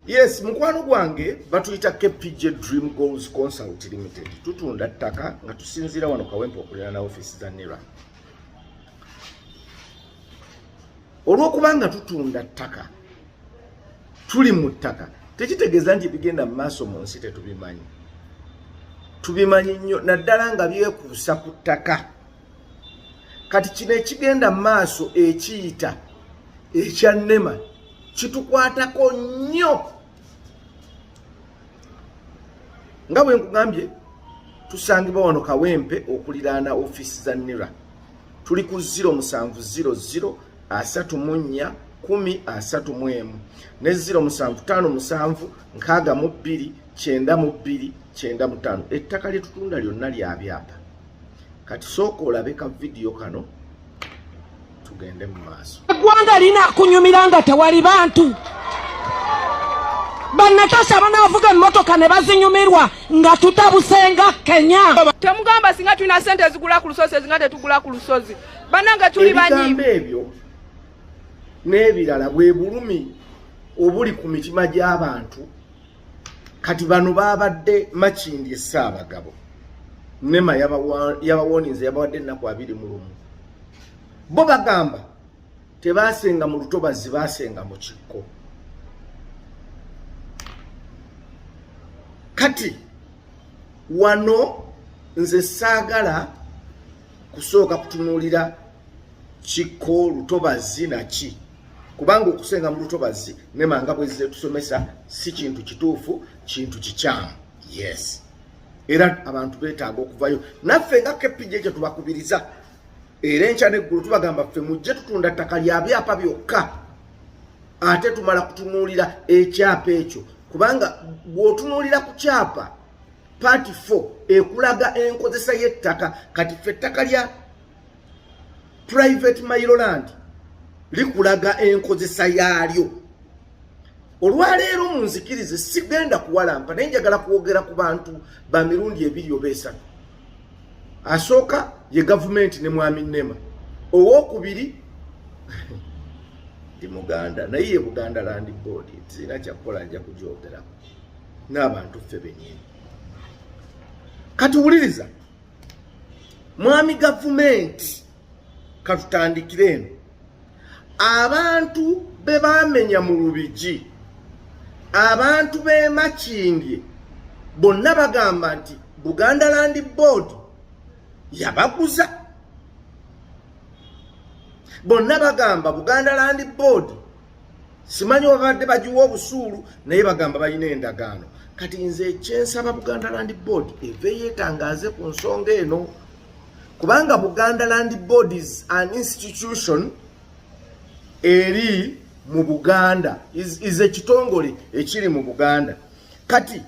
Yes, mukwano gwange batuyita KPJ Dream Goals Consult Limited. Tutunda ttaka nga tusinzira wano Kawempe okulira na office za NERA. Olwokubanga tutunda ttaka, tuli mu ttaka, tekitegeeza nti bigenda mu maaso mu nsi tetubimanyi. Tubimanyi nnyo naddala nga byekuusa ku ttaka. Kati kino ekigenda mu maaso ekiyita ekya NEMA kitukwatako nnyo. Nga bwe nkugambye tusangibwa wano Kawempe okuliraana office za NERA. Tuli ku 0700 34 10 ne 0757 62 92 95. Ettaka lye tutunda lyonna lya byapa. Kati sooka olabe ka video kano tugende mu maaso. Eggwanga lina kunyumira nga tewali bantu. Bannakasa banaavuga emmotoka ne bazinyumirwa nga tutabusenga Kenya. Temugamba singa tulina sente zigula ku lusozi zinga tetugula ku lusozi. Bananga tuli banyi. Ebigambo ebyo n'ebirala bwe bulumi obuli ku mitima gy'abantu. Kati bano babadde Makindi Ssaabagabo. NEMA yabawoninze yabawadde ennaku 21. Bo bagamba tebasenga mu lutobazi, basenga mu kikko. Kati wano nze saagala kusooka kutunuulira kikko, lutobazi naki. Kubanga okusenga mu lutobazi NEMA nga bwe tusomesa si kintu kituufu, kintu kikyamu. Yes. Era abantu beetaaga okuvayo. Naffe nga KPJ kye tubakubiriza. Era enkya n'eggulu tubagamba ffe mujje tutunda ttaka lya byapa byokka. Ate tumala kutunuulira ekyapa ekyo. Kubanga bw'otunuulira ku kyapa Part 4 ekulaga enkozesa y'ettaka. Kati ffe ettaka lya private Mailoland likulaga enkozesa yaalyo. Olwaleero munzikirize sigenda kuwalampa naye njagala kwogera ku bantu ba mirundi ebiri oba esatu. Asooka ye gavumenti ne mwami NEMA. Owookubiri ndi Muganda naye ye Buganda Land Board sirina kyakukola nja kujoogerako n'abantu ffe bennyini. Kati wuliriza mwami gavumenti katutandikire eno. Abantu be baamenya mu Lubigi, abantu be Makindye bonna bagamba nti Buganda Land Board yabaguza. Bonna bagamba Buganda Land Board simanyi babadde bagiwa obusuulu naye bagamba balina endagaano. Kati nze kyensaba Buganda Land Board eve yeetangaaze ku nsonga eno, kubanga Buganda Land Board is an institution eri mu Buganda, is ekitongole ekiri mu Buganda. Kati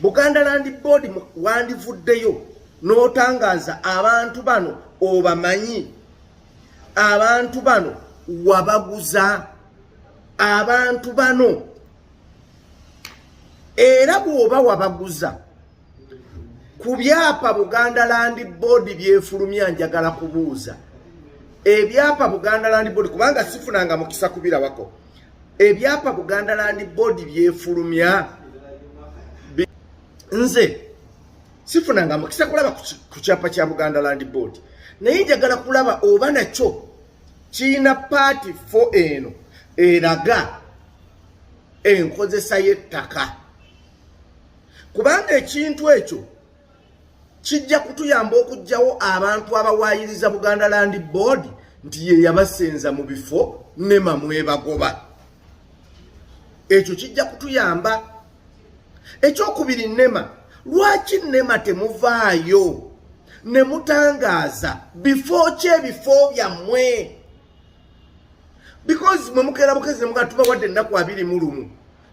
Buganda Land Board wandivuddeyo n'otangaaza abantu bano obamanyi, abantu bano wabaguza, abantu bano era bw'oba wabaguza ku byapa Buganda Land Board byefulumya. Njagala kubuuza ebyapa Buganda Land Board kubanga sifunanga mukisa kubirabako. Ebyapa Buganda Land Board byefulumya nze sifunanga mukisa kulaba ku kyapa kya Buganda Land Board naye njagala kulaba oba nakyo kiina Part 4 eno eraga enkozesa y'ettaka, kubanga ekintu ekyo kijja kutuyamba okugyawo abantu abawaayiriza Buganda Land Board nti ye yabasenza mu bifo NEMA mwebagoba. Ekyo kijja kutuyamba. Ekyokubiri NEMA, lwaki NEMA temuvaayo ne mutangaaza bifo ky'ebifo byammwe? Because mwe mukeera bukezi ne mugatuba wadde ennaku 21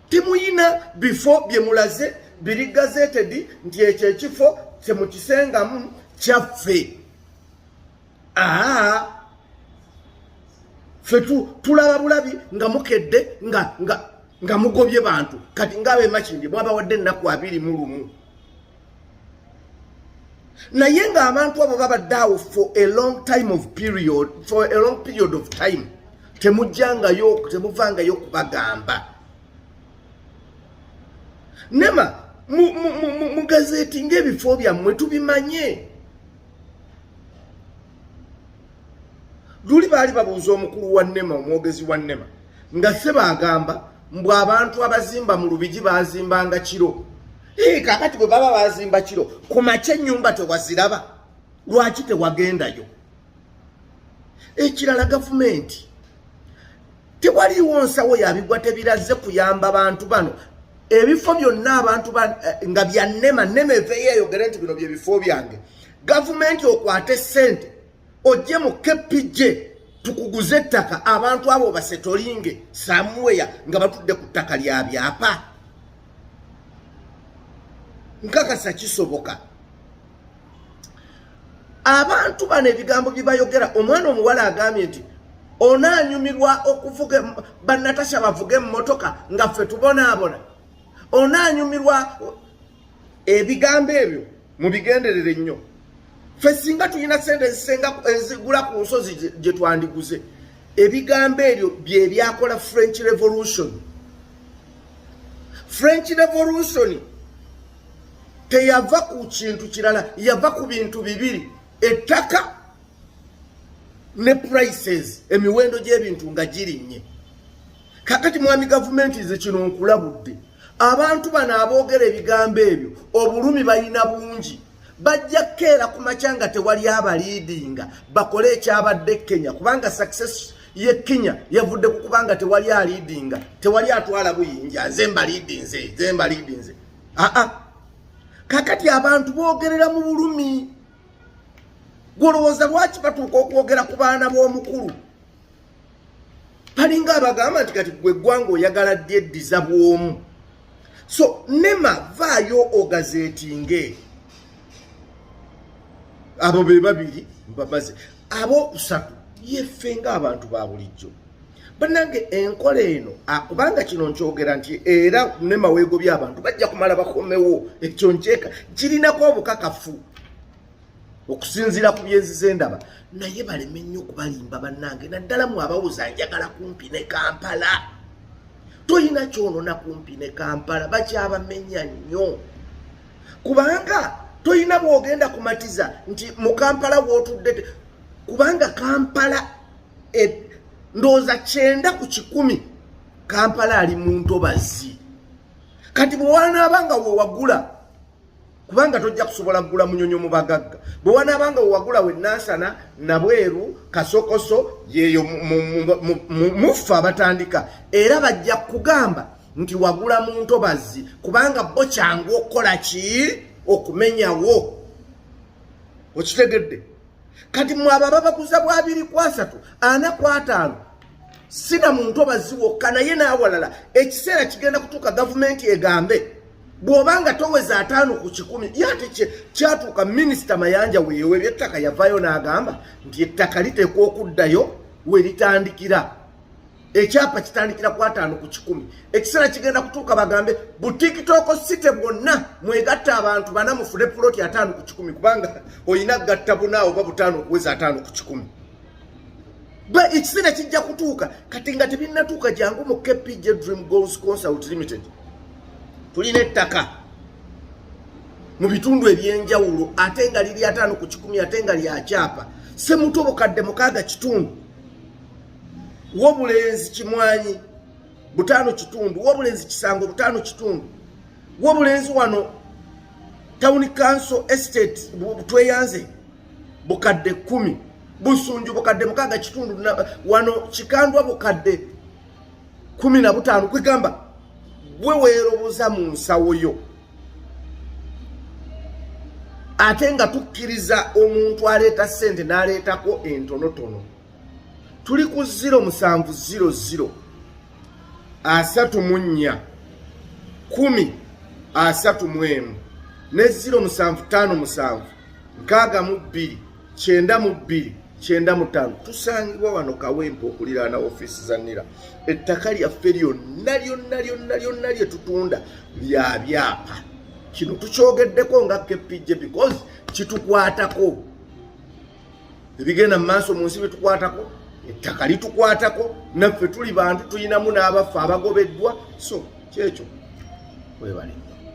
timuyina bifo bye mulaze biri gazetted nti ekyo ekifo temukisengamu kyaffe. Ffe tulaba bulabi nga mukedde nga mugobye bantu. Kati ngaabe Makindye mwabawadde ennaku 21 naye nga abantu abo babadde awo for a long period of time temujjangayo temuvangayo kubagamba Nema mu gazeti ng'ebifo byammwe tubimanye. Luli baali babuuza omukulu wa Nema, omwogezi wa Nema, nga se bagamba mbu abantu abazimba mu Lubigi bazimbanga kiro. Kakati bwe baba bazimba kiro, ku makya ennyumba tewaziraba, lwaki tewagendayo? Ekirala gavumenti tewaliwo nsawo yabigwa tebiraze kuyamba abantu bano. Ebifo byonna abantu nga bya Nema, Nema eveeyo eyogere nti bino bye bifo byange. Gavumenti okwate ssente ojje mu KPJ tukuguze ettaka, abantu abo basetolinge somewhere nga batudde ku ttaka lya byapa. Nkakasa kisoboka. Abantu bano ebigambo bye bayogera, omwana omuwala agambye nti onaanyumirwa okuvuga bannatasha bavuge emmotoka nga ffe tubonaabona. Onaanyumirwa ebigambo ebyo mubigenderere nnyo. Ffe singa tulina sente ezigula ku nsozi gye twandiguze. Ebigambo ebyo bye byakola French Revolution. French Revolution teyava ku kintu kirala, yava ku bintu bibiri: ettaka ne prices, emiwendo gy'ebintu nga girinnye. Kakati mwami gavumenti ze kino nkulabudde. Abantu bano aboogera ebigambo ebyo obulumi balina bungi. Bajja keera ku makya nga tewali abaliidinga bakole ekyabadde Kenya, kubanga success ye Kenya yavudde ku kubanga tewali aliidinga, tewali atwala buyinja, nze mbaliidinze. Kakati abantu boogerera mu bulumi. Golowooza lwaki batuuka okwogera ku baana b'omukulu? Balinga abagamba nti kati gwe ggwanga oyagala ddi eddiza bw'omu. So Nema vaayo ogazeetinge. Abo be babiri mbabaze. Abo kusatu yeffe ng'abantu ba bulijjo. Bannange enkola eno akubanga kino nkyogera nti era Nema weegobye abantu bajja kumala bakomewo, ekyo nkyeka kirinako obukakafu okusinziira ku byenzize ndaba, naye baleme nnyo okubalimba bannange. Naddala mu abawuza njagala kumpi ne Kampala. Toyina kyonona kumpi ne Kampala, bakyabamenya nnyo. Kubanga toyina bwogenda kumatiza nti mu Kampala w'otudde, kubanga Kampala ndooza 9 ku 10 Kampala ali mu ntobazi. Kati bwe wanaabanga we wagula, kubanga tojja kusobola kugula munyonyo mu bagagga, bwe wanaabanga we wagula we Nansana, Nabweru, Kasokoso, yeeyo mufa abatandika, era bajja kugamba nti wagula mu ntobazi, kubanga bo kyangu okukola ki? Okumenyawo. Okitegedde? Kati mwaba babaguza bwa 2 ku 3, 4 ku 5, sina mu ntobazi wokka, naye n'awalala ekiseera kigenda kutuuka gavumenti egambe bw'obanga toweza 5 ku 10. Yate kyatuuka Minisita Mayanja weewe by'ettaka yavaayo n'agamba nti ettaka liteekwa okuddayo we litandikira. Ekyapa kitandikira ku 5 ku 10. Ekiseera kigenda kutuuka bagambe butikitoko site bwonna mwegatta abantu bana mufune puloti ya 5 ku 10, kubanga oyina gatta buna oba 5 okuweza 5 ku 10. Ba ekiseera kijja kutuuka kati nga tebinnatuuka jangu mu KPJ Dream Goals Consult Limited. Tulina ettaka mu bitundu ebyenjawulo ate nga liri 5 ku 10, ate nga lya kyapa. Semuto bukadde 6 kitundu. Wobulenzi Kimwanyi 5 kitundu, wobulenzi Kisango 5 kitundu, wobulenzi wano Town Council Estate tweyanze bukadde 10, Busunju bukadde 6 kitundu, wano Kikandwa bukadde 15. Kwegamba bwe weeroboza mu nsawo yo ate nga tukkiriza omuntu aleeta ssente n'aleetako entonotono. Tuli ku 0700 34 10 31 ne 0757 62 92 95. Tusangibwa wano Kawempe okuliraana ofiisi za NIRA. Ettaka lyaffe lyonna lye tutunda lya byapa. Kino tukyogeddeko nga KPJ because kitukwatako. Ebigenda mu maaso mu nsi bitukwatako, ettaka litukwatako, naffe tuli bantu tulinamu n'abafu abagobeddwa. So kyekyo webale nnyo.